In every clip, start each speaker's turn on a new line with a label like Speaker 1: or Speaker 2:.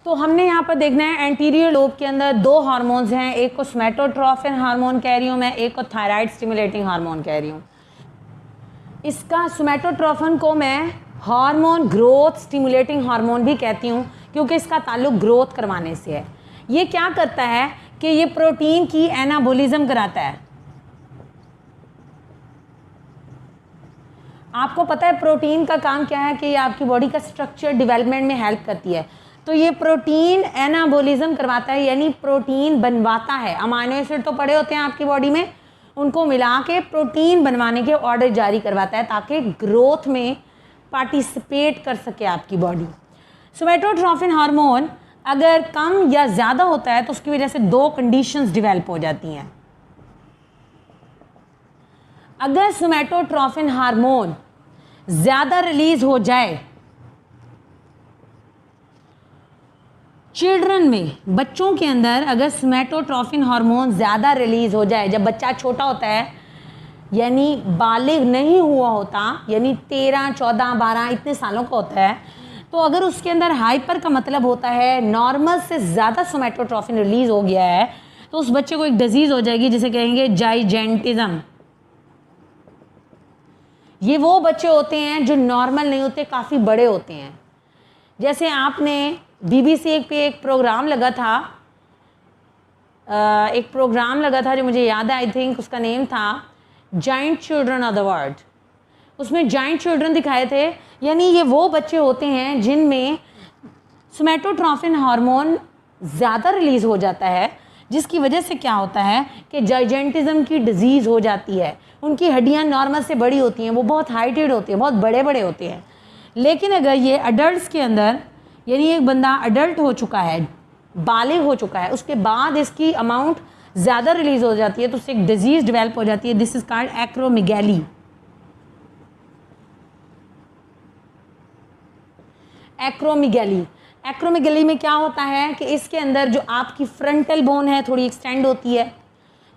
Speaker 1: तो हमने यहाँ पर देखना है एंटीरियर लोब के अंदर दो हार्मोन्स हैं, एक को सोमैटोट्रोफिन हार्मोन कह रही हूँ मैं, एक को थायराइड स्टिमुलेटिंग हार्मोन कह रही हूँ। इसका सोमैटोट्रोफिन को मैं हार्मोन ग्रोथ स्टिमुलेटिंग हार्मोन भी कहती हूँ क्योंकि इसका ताल्लुक ग्रोथ करवाने से है। ये क्या करता है कि ये प्रोटीन की एनाबोलिज्म कराता है। आपको पता है प्रोटीन का काम क्या है कि ये आपकी बॉडी का स्ट्रक्चर डेवलपमेंट में हेल्प करती है। तो ये प्रोटीन एनाबोलिज्म करवाता है, यानी प्रोटीन बनवाता है। अमाइनो एसिड तो पड़े होते हैं आपकी बॉडी में, उनको मिला के प्रोटीन बनवाने के ऑर्डर जारी करवाता है ताकि ग्रोथ में पार्टिसिपेट कर सके आपकी बॉडी। सोमैटोट्रोफिन हार्मोन अगर कम या ज़्यादा होता है तो उसकी वजह से दो कंडीशंस डेवलप हो जाती हैं। अगर सोमैटोट्रोफिन हार्मोन ज़्यादा रिलीज हो जाए चिल्ड्रन में, बच्चों के अंदर अगर सोमैटोट्रोफिन हार्मोन ज़्यादा रिलीज हो जाए, जब बच्चा छोटा होता है यानी बालिग नहीं हुआ होता, यानी 13, 14, 12 इतने सालों का होता है, तो अगर उसके अंदर हाइपर का मतलब होता है नॉर्मल से ज़्यादा सोमैटोट्रोफिन रिलीज हो गया है, तो उस बच्चे को एक डिजीज़ हो जाएगी जिसे कहेंगे जाइजेंटिज्म। ये वो बच्चे होते हैं जो नॉर्मल नहीं होते, काफ़ी बड़े होते हैं। जैसे आपने BBC पे एक प्रोग्राम लगा था, जो मुझे याद है, आई थिंक उसका नेम था giant children of the world. उसमें जाइंट चिल्ड्रन दिखाए थे, यानी ये वो बच्चे होते हैं जिनमें सोमैटोट्रोफिन हार्मोन ज़्यादा रिलीज़ हो जाता है, जिसकी वजह से क्या होता है कि जाइजेंटिज्म की डिजीज़ हो जाती है। उनकी हड्डियां नॉर्मल से बड़ी होती हैं, वो बहुत हाइटेड होती हैं, बहुत बड़े बड़े होते हैं। लेकिन अगर ये अडल्ट्स के अंदर, यानी एक बंदा अडल्ट हो चुका है, बालिग हो चुका है, उसके बाद इसकी अमाउंट ज़्यादा रिलीज़ हो जाती है तो उससे एक डिजीज़ डेवलप हो जाती है। This is called acromegaly. Acromegaly में क्या होता है कि इसके अंदर जो आपकी फ्रंटल बोन है थोड़ी एक्सटेंड होती है,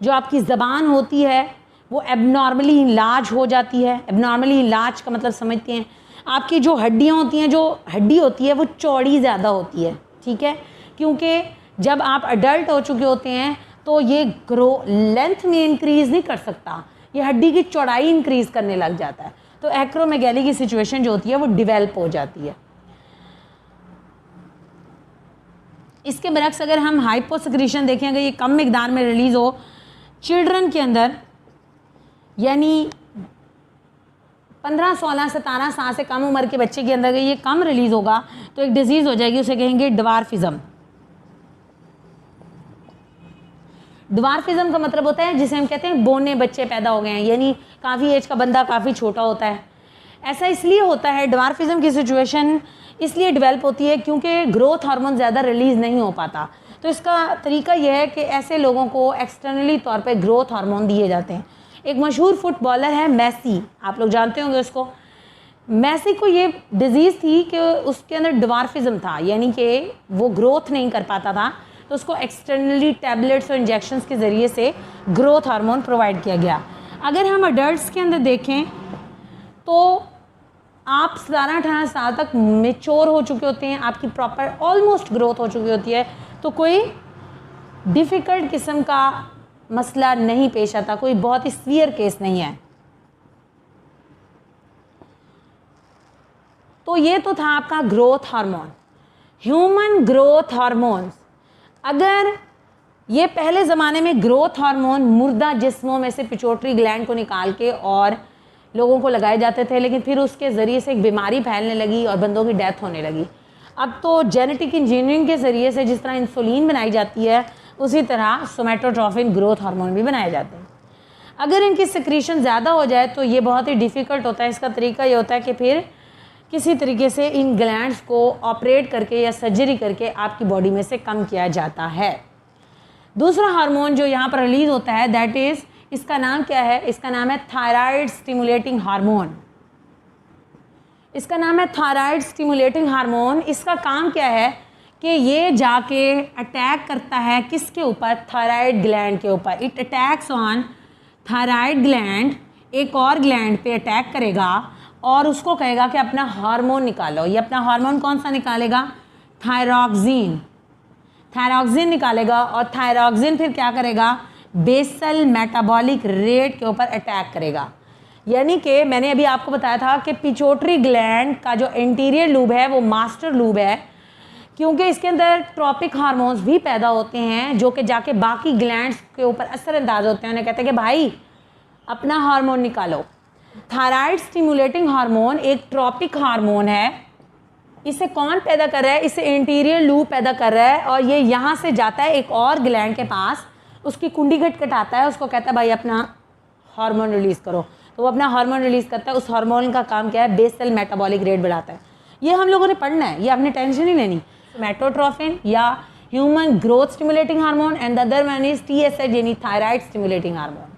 Speaker 1: जो आपकी ज़बान होती है वो एबनॉर्मली लार्ज हो जाती है। एबनॉर्मली लार्ज का मतलब समझते हैं, आपकी जो हड्डियाँ होती हैं, जो हड्डी होती है वो चौड़ी ज़्यादा होती है, ठीक है, क्योंकि जब आप अडल्ट हो चुके होते हैं तो ये लेंथ में इंक्रीज़ नहीं कर सकता, ये हड्डी की चौड़ाई इंक्रीज़ करने लग जाता है। तो एक्रोमेगैली की सिचुएशन जो होती है वो डिवेल्प हो जाती है। इसके बरक्स अगर हम हाइपोसेक्रीशन देखें, अगर ये कम मिकदार में रिलीज़ हो चिल्ड्रन के अंदर, यानी 15, 16, 17 साल से कम उम्र के बच्चे के अंदर अगर ये कम रिलीज़ होगा तो एक डिजीज़ हो जाएगी, उसे कहेंगे ड्वार्फिज्म। ड्वार्फिज्म का मतलब होता है जिसे हम कहते हैं बोने बच्चे पैदा हो गए हैं, यानी काफ़ी एज का बंदा काफ़ी छोटा होता है। ऐसा इसलिए होता है, ड्वार्फिज्म की सिचुएशन इसलिए डेवलप होती है क्योंकि ग्रोथ हार्मोन ज़्यादा रिलीज़ नहीं हो पाता। तो इसका तरीका यह है कि ऐसे लोगों को एक्सटर्नली तौर पे ग्रोथ हार्मोन दिए जाते हैं। एक मशहूर फुटबॉलर है मेसी, आप लोग जानते होंगे उसको। मेसी को ये डिजीज़ थी कि उसके अंदर ड्वार्फिज्म था, यानी कि वो ग्रोथ नहीं कर पाता था, तो उसको एक्सटर्नली टैबलेट्स और इंजेक्शंस के ज़रिए से ग्रोथ हार्मोन प्रोवाइड किया गया। अगर हम अडल्ट्स के अंदर देखें तो आप 17-18 साल तक मेच्योर हो चुके होते हैं, आपकी प्रॉपर ऑलमोस्ट ग्रोथ हो चुकी होती है, तो कोई डिफ़िकल्ट किस्म का मसला नहीं पेश आता, कोई बहुत ही सीवियर केस नहीं है। तो ये तो था आपका growth hormone. Human growth hormones, अगर ये पहले ज़माने में ग्रोथ हार्मोन मुर्दा जिस्मों में से पिट्यूटरी ग्लैंड को निकाल के और लोगों को लगाए जाते थे, लेकिन फिर उसके ज़रिए से एक बीमारी फैलने लगी और बंदों की डेथ होने लगी। अब तो जेनेटिक इंजीनियरिंग के ज़रिए से जिस तरह इंसुलिन बनाई जाती है, उसी तरह सोमैटोट्रोफिन ग्रोथ हार्मोन भी बनाए जाते हैं। अगर इनकी सिक्रीशन ज़्यादा हो जाए तो ये बहुत ही डिफ़िकल्ट होता है। इसका तरीका ये होता है कि फिर किसी तरीके से इन ग्लैंड्स को ऑपरेट करके या सर्जरी करके आपकी बॉडी में से कम किया जाता है। दूसरा हार्मोन जो यहाँ पर रिलीज़ होता है, दैट इज़, इसका नाम क्या है? इसका नाम है थायराइड स्टिमुलेटिंग हार्मोन। इसका नाम है थायराइड स्टिमुलेटिंग हार्मोन। इसका काम क्या है कि ये जाके अटैक करता है किसके ऊपर? थायराइड ग्लैंड के ऊपर। It attacks on thyroid gland, एक और ग्लैंड पे अटैक करेगा और उसको कहेगा कि अपना हार्मोन निकालो। ये अपना हार्मोन कौन सा निकालेगा? थायरॉक्सिन, थायरॉक्सिन निकालेगा और थायरॉक्सिन फिर क्या करेगा, बेसल मेटाबॉलिक रेट के ऊपर अटैक करेगा। यानी कि मैंने अभी आपको बताया था कि पिट्यूटरी ग्लैंड का जो इंटीरियर लूब है वो मास्टर लूब है, क्योंकि इसके अंदर ट्रॉपिक हार्मोन्स भी पैदा होते हैं जो कि जाके बाकी ग्लैंड्स के ऊपर असरअंदाज होते हैं। उन्हें कहते हैं कि भाई अपना हार्मोन निकालो। थायराइड स्टिमुलेटिंग हार्मोन एक ट्रॉपिक हार्मोन है। इसे कौन पैदा कर रहा है, इसे इंटीरियर लूब पैदा कर रहा है और ये यहाँ से जाता है एक और ग्लैंड के पास, उसकी कुंडी खटखटाता है, उसको कहता है भाई अपना हार्मोन रिलीज़ करो। तो वो अपना हार्मोन रिलीज़ करता है। उस हार्मोन का काम क्या है, बेसल मेटाबॉलिक रेट बढ़ाता है। ये हम लोगों ने पढ़ना है, ये आपने टेंशन नहीं लेनी। सोमैटोट्रोफिन या human growth stimulating hormone and the other one is TSH यानी थायराइड स्टिमुलेटिंग हार्मोन।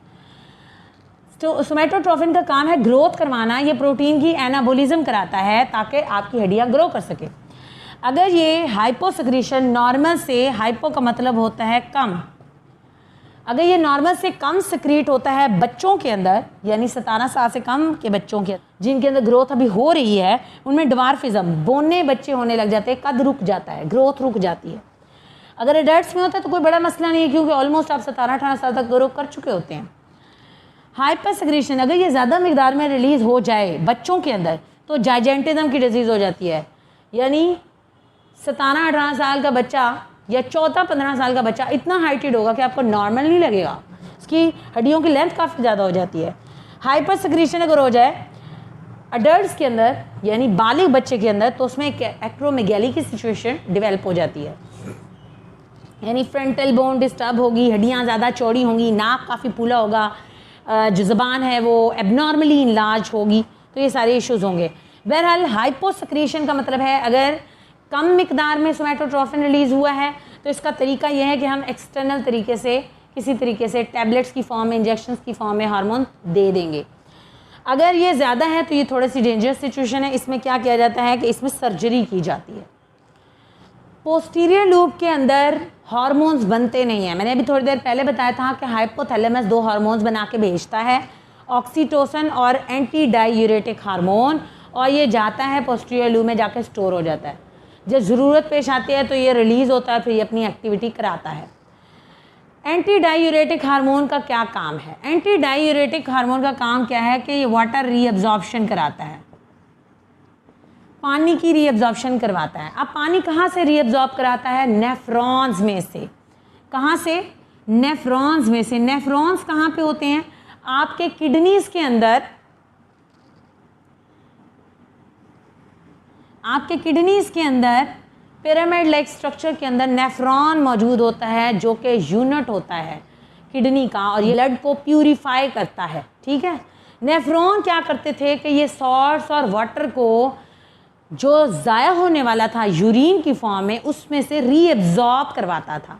Speaker 1: तो सोमैटोट्रोफिन का काम है ग्रोथ करवाना, ये प्रोटीन की एनाबोलिज्म कराता है ताकि आपकी हड्डियाँ ग्रो कर सके। अगर ये हाइपोसेक्रीशन नॉर्मल से, हाइपो का मतलब होता है कम, अगर ये नॉर्मल से कम सिक्रीट होता है बच्चों के अंदर, यानी 17 साल से कम के बच्चों के जिनके अंदर ग्रोथ अभी हो रही है, उनमें ड्वार्फिज्म, बोने बच्चे होने लग जाते हैं, कद रुक जाता है, ग्रोथ रुक जाती है। अगर एडल्ट्स में होता है तो कोई बड़ा मसला नहीं है, क्योंकि ऑलमोस्ट आप 17-18 साल तक ग्रो कर चुके होते हैं। हाइपर सेक्रीशन अगर ये ज़्यादा मिकदार में रिलीज़ हो जाए बच्चों के अंदर तो जाइजेंटिज्म की डिजीज़ हो जाती है। यानी 17-18 साल का बच्चा या 14-15 साल का बच्चा इतना हाइटेड होगा कि आपको नॉर्मल नहीं लगेगा, उसकी हड्डियों की लेंथ काफ़ी ज़्यादा हो जाती है। हाइपर सेक्रीशन अगर हो जाए अडल्ट्स के अंदर यानी बालिग बच्चे के अंदर, तो उसमें एक एक्रोमेगैली की सिचुएशन डेवलप हो जाती है, यानी फ्रंटल बोन डिस्टर्ब होगी, हड्डियाँ ज़्यादा चौड़ी होंगी, नाक काफ़ी फूला होगा, जो ज़बान है वो एबनॉर्मली इनलार्ज होगी, तो ये सारे इश्यूज़ होंगे। बहरहाल हाइपोसेक्रीशन का मतलब है अगर कम मिकदार में सोमैटोट्रोफिन रिलीज़ हुआ है तो इसका तरीका यह है कि हम एक्सटर्नल तरीके से, किसी तरीके से टैबलेट्स की फॉर्म में, इंजेक्शंस की फॉर्म में हार्मोन दे देंगे। अगर ये ज़्यादा है तो ये थोड़ी सी डेंजरस सिचुएशन है। इसमें क्या किया जाता है कि इसमें सर्जरी की जाती है। पोस्टीरियर लूब के अंदर हार्मोन्स बनते नहीं हैं। मैंने अभी थोड़ी देर पहले बताया था कि हाइपोथैलेमस 2 हार्मोन्स बना के भेजता है, ऑक्सीटोसिन और एंटी डायूरेटिक हार्मोन, और ये जाता है पोस्टीरियर लूब में जाकर स्टोर हो जाता है। जब ज़रूरत पेश आती है तो ये रिलीज़ होता है, फिर ये अपनी एक्टिविटी कराता है। एंटी डायूरेटिक हार्मोन का क्या काम है? एंटी डायूरेटिक हार्मोन का काम क्या है कि ये वाटर रीअब्जॉर्प्शन कराता है, पानी की रीअब्जॉर्प्शन करवाता है। अब पानी कहाँ से रीअब्जॉर्ब कराता है? नेफ्रॉन्स में से। कहाँ से? नेफ्रॉन्स में से। नेफ्रॉन्स कहाँ पे होते हैं? आपके किडनीज के अंदर, आपके किडनीज के अंदर पिरामिड लाइक स्ट्रक्चर के अंदर नेफ्रॉन मौजूद होता है, जो कि यूनिट होता है किडनी का, और ये ब्लड को प्यूरिफाई करता है। ठीक है, नेफ्रॉन क्या करते थे कि ये सॉल्ट्स और वाटर को जो ज़ाया होने वाला था यूरिन की फॉर्म में, उसमें से रीअब्जॉर्ब करवाता था।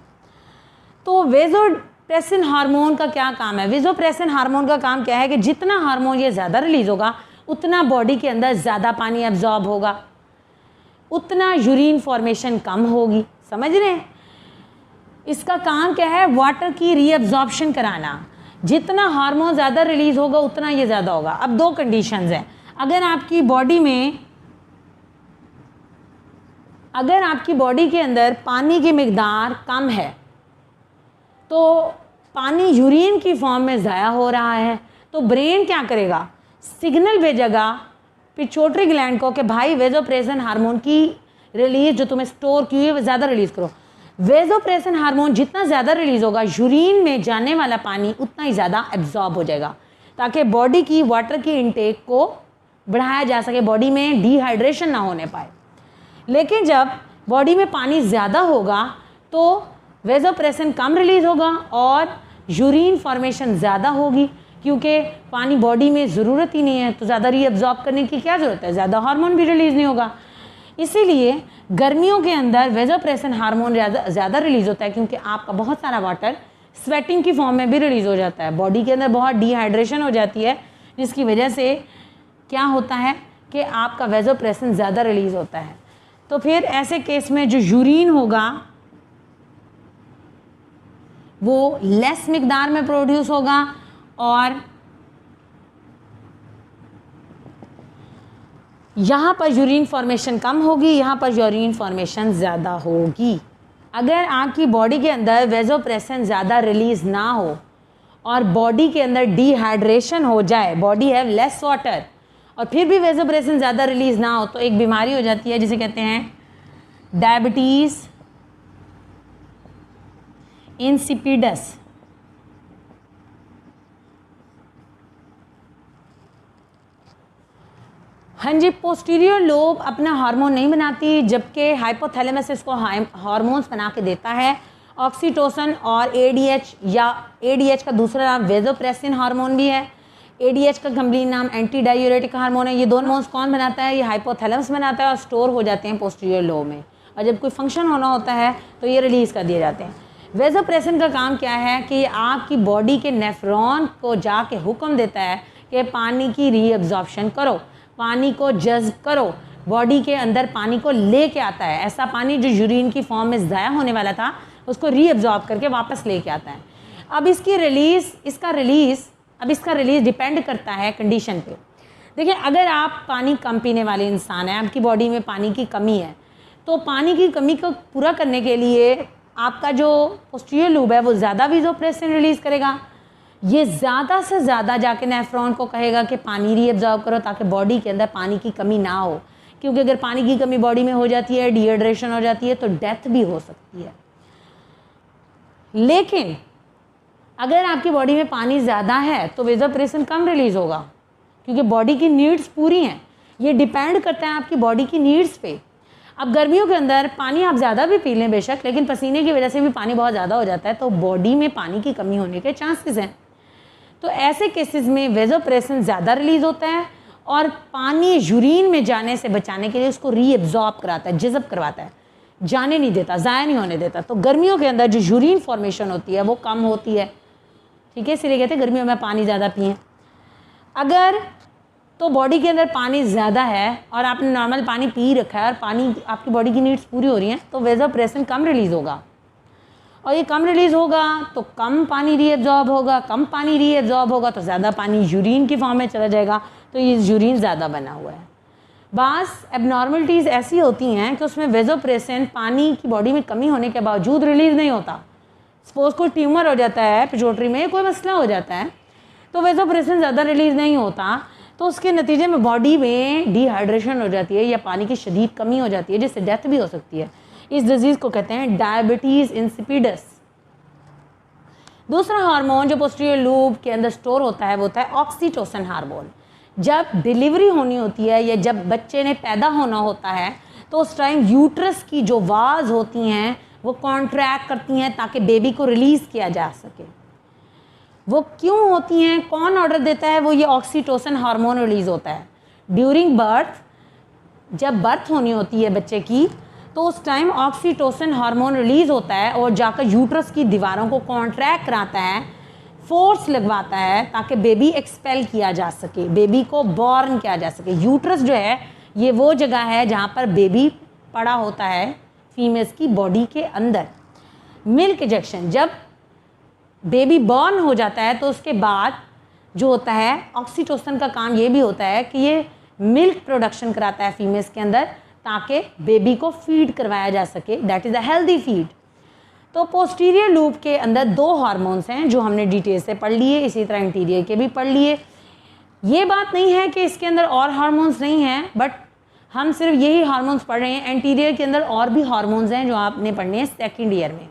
Speaker 1: तो वेजोप्रेसिन हार्मोन का क्या काम है? वेजोप्रेसिन हार्मोन का काम क्या है कि जितना हार्मोन ये ज़्यादा रिलीज़ होगा उतना बॉडी के अंदर ज़्यादा पानी एब्जॉर्ब होगा, उतना यूरिन फॉर्मेशन कम होगी। समझ रहे हैं? इसका काम क्या है? वाटर की रीअब्जॉर्प्शन कराना। जितना हार्मोन ज़्यादा रिलीज़ होगा उतना ये ज़्यादा होगा। अब 2 कंडीशंस हैं। अगर आपकी बॉडी के अंदर पानी की मिकदार कम है तो पानी यूरिन की फॉर्म में ज़ाया हो रहा है, तो ब्रेन क्या करेगा? सिग्नल भेजेगा पिट्यूटरी ग्लैंड को कि भाई वेजोप्रेसिन हार्मोन की रिलीज जो तुम्हें स्टोर की है ज़्यादा रिलीज़ करो। वेजोप्रेसिन हार्मोन जितना ज़्यादा रिलीज़ होगा, यूरिन में जाने वाला पानी उतना ही ज़्यादा एब्जॉर्ब हो जाएगा, ताकि बॉडी की वाटर की इनटेक को बढ़ाया जा सके, बॉडी में डिहाइड्रेशन ना होने पाए। लेकिन जब बॉडी में पानी ज़्यादा होगा तो वेजोप्रेसिन कम रिलीज़ होगा और यूरिन फॉर्मेशन ज़्यादा होगी, क्योंकि पानी बॉडी में ज़रूरत ही नहीं है, तो ज़्यादा रीअब्जॉर्ब करने की क्या ज़रूरत है? ज़्यादा हार्मोन भी रिलीज़ नहीं होगा। इसीलिए गर्मियों के अंदर वेजोप्रेसिन हार्मोन ज़्यादा रिलीज़ होता है, क्योंकि आपका बहुत सारा वाटर स्वेटिंग की फॉर्म में भी रिलीज़ हो जाता है, बॉडी के अंदर बहुत डिहाइड्रेशन हो जाती है, जिसकी वजह से क्या होता है कि आपका वेजोप्रेसिन ज़्यादा रिलीज़ होता है। तो फिर ऐसे केस में जो यूरिन होगा वो लेस मिकदार में प्रोड्यूस होगा और यहाँ पर यूरिन फॉर्मेशन कम होगी, यहाँ पर यूरिन फॉर्मेशन ज़्यादा होगी। अगर आपकी बॉडी के अंदर वेजोप्रेसिन ज़्यादा रिलीज़ ना हो और बॉडी के अंदर डिहाइड्रेशन हो जाए, बॉडी हैव लेस वाटर, और फिर भी वेजोप्रेसिन ज़्यादा रिलीज़ ना हो, तो एक बीमारी हो जाती है जिसे कहते हैं डायबिटीज़ इंसिपिडस। हाँ जी, पोस्टीरियर लोब अपना हार्मोन नहीं बनाती, जबकि हाइपोथैलेमस इसको हार्मोन्स बना के देता है, ऑक्सीटोसिन और एडीएच, या एडीएच का दूसरा नाम वेजोप्रेसिन हार्मोन भी है, एडीएच का कंप्लीट नाम एंटी डायूरेटिक हार्मोन है। ये दोनों हार्मोन्स कौन बनाता है? ये हाइपोथैलेमस बनाता है और स्टोर हो जाते हैं पोस्टीरियर लोब में, और जब कोई फंक्शन होना होता है तो ये रिलीज़ कर दिए जाते हैं। वेजोप्रेसिन का काम क्या है कि आपकी बॉडी के नेफ्रॉन को जाके हुक्म देता है कि पानी की रीअब्जॉर्प्शन करो, पानी को जज्ब करो, बॉडी के अंदर पानी को लेके आता है। ऐसा पानी जो यूरिन की फॉर्म में ज़ाया होने वाला था उसको रीअब्जॉर्ब करके वापस लेके आता है। अब इसका रिलीज़ डिपेंड करता है कंडीशन पे। देखिए, अगर आप पानी कम पीने वाले इंसान हैं, आपकी बॉडी में पानी की कमी है, तो पानी की कमी को पूरा करने के लिए आपका जो पोस्टीरियर लूब है वो ज़्यादा वेजोप्रेसिन रिलीज़ करेगा। ये ज़्यादा से ज़्यादा जाके नेफ्रॉन को कहेगा कि पानी रीअब्जॉर्ब करो ताकि बॉडी के अंदर पानी की कमी ना हो, क्योंकि अगर पानी की कमी बॉडी में हो जाती है, डिहाइड्रेशन हो जाती है, तो डेथ भी हो सकती है। लेकिन अगर आपकी बॉडी में पानी ज़्यादा है तो वेजोप्रेसिन कम रिलीज़ होगा, क्योंकि बॉडी की नीड्स पूरी हैं। ये डिपेंड करता है आपकी बॉडी की नीड्स पे। अब गर्मियों के अंदर पानी आप ज़्यादा भी पी लें बेशक, लेकिन पसीने की वजह से भी पानी बहुत ज़्यादा हो जाता है, तो बॉडी में पानी की कमी होने के चांसेस हैं। तो ऐसे केसेस में वेजोप्रेसिन ज़्यादा रिलीज़ होता है और पानी यूरिन में जाने से बचाने के लिए उसको रीअब्जॉर्ब कराता है, जज़ब करवाता है, जाने नहीं देता, ज़ाया नहीं होने देता। तो गर्मियों के अंदर जो यूरिन फॉर्मेशन होती है वो कम होती है, ठीक है, इसलिए कहते हैं गर्मियों में पानी ज़्यादा पिएं। अगर तो बॉडी के अंदर पानी ज़्यादा है और आपने नॉर्मल पानी पी रखा है और पानी आपकी बॉडी की नीड्स पूरी हो रही हैं, तो वेजोप्रेसिन कम रिलीज़ होगा, और ये कम रिलीज़ होगा तो कम पानी रीअब्जॉर्ब होगा, कम पानी रीअब्जॉर्ब होगा तो ज़्यादा पानी यूरिन की फॉर्म में चला जाएगा, तो ये यूरिन ज़्यादा बना हुआ है। बास एबनॉर्मलिटीज़ ऐसी होती हैं कि उसमें वेजोप्रेसिन पानी की बॉडी में कमी होने के बावजूद रिलीज़ नहीं होता। सपोज कोई ट्यूमर हो जाता है पिट्यूटरी में, कोई मसला हो जाता है, तो वेजोप्रेसिन ज़्यादा रिलीज़ नहीं होता, तो उसके नतीजे में बॉडी में डिहाइड्रेशन हो जाती है या पानी की शदीद कमी हो जाती है, जिससे डेथ भी हो सकती है। इस डिजीज़ को कहते हैं डायबिटीज़ इंसिपिडस। दूसरा हार्मोन जो पोस्टीरियर लूब के अंदर स्टोर होता है वो होता है ऑक्सीटोसिन हार्मोन। जब डिलीवरी होनी होती है या जब बच्चे ने पैदा होना होता है, तो उस टाइम यूट्रस की जो वाल्स होती हैं वो कॉन्ट्रैक्ट करती हैं ताकि बेबी को रिलीज़ किया जा सके। वो क्यों होती हैं, कौन ऑर्डर देता है? वो ये ऑक्सीटोसिन हार्मोन रिलीज़ होता है ड्यूरिंग बर्थ। जब बर्थ होनी होती है बच्चे की, तो उस टाइम ऑक्सीटोसिन हार्मोन रिलीज़ होता है और जाकर यूट्रस की दीवारों को कॉन्ट्रैक्ट कराता है, फोर्स लगवाता है ताकि बेबी एक्सपेल किया जा सके, बेबी को बॉर्न किया जा सके। यूट्रस जो है ये वो जगह है जहाँ पर बेबी पड़ा होता है फीमेल्स की बॉडी के अंदर। मिल्क इजेक्शन, जब बेबी बॉर्न हो जाता है तो उसके बाद जो होता है ऑक्सीटोसिन का काम ये भी होता है कि ये मिल्क प्रोडक्शन कराता है फीमेल्स के अंदर ताकि बेबी को फीड करवाया जा सके, that is a healthy feed. तो पोस्टीरियर लूब के अंदर दो हार्मोन्स हैं जो हमने डिटेल से पढ़ लिए, इसी तरह इंटीरियर के भी पढ़ लिए। ये बात नहीं है कि इसके अंदर और हार्मोन्स नहीं हैं, बट हम सिर्फ यही हार्मोन्स पढ़ रहे हैं। एंटीरियर के अंदर और भी हार्मोन्स हैं जो आपने पढ़ने हैं सेकेंड ईयर में।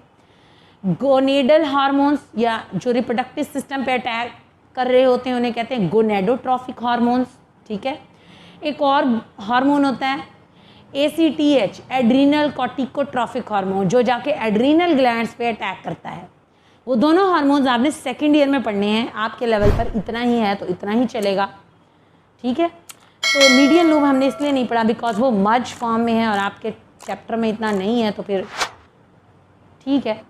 Speaker 1: गोनेडल हार्मोन्स या जो रिप्रोडक्टिव सिस्टम पे अटैक कर रहे होते हैं उन्हें कहते हैं गोनेडोट्रॉफिक हार्मोन्स, ठीक है। एक और हार्मोन होता है ACTH, एड्रीनल कॉर्टिकोट्रॉफिक हार्मोन, जो जाके एड्रीनल ग्लैंड्स पे अटैक करता है। वो दोनों हार्मोन्स आपने सेकेंड ईयर में पढ़ने हैं। आपके लेवल पर इतना ही है तो इतना ही चलेगा, ठीक है। तो मीडियन लूब हमने इसलिए नहीं पढ़ा बिकॉज वो मर्ज फॉर्म में है और आपके चैप्टर में इतना नहीं है, तो फिर ठीक है।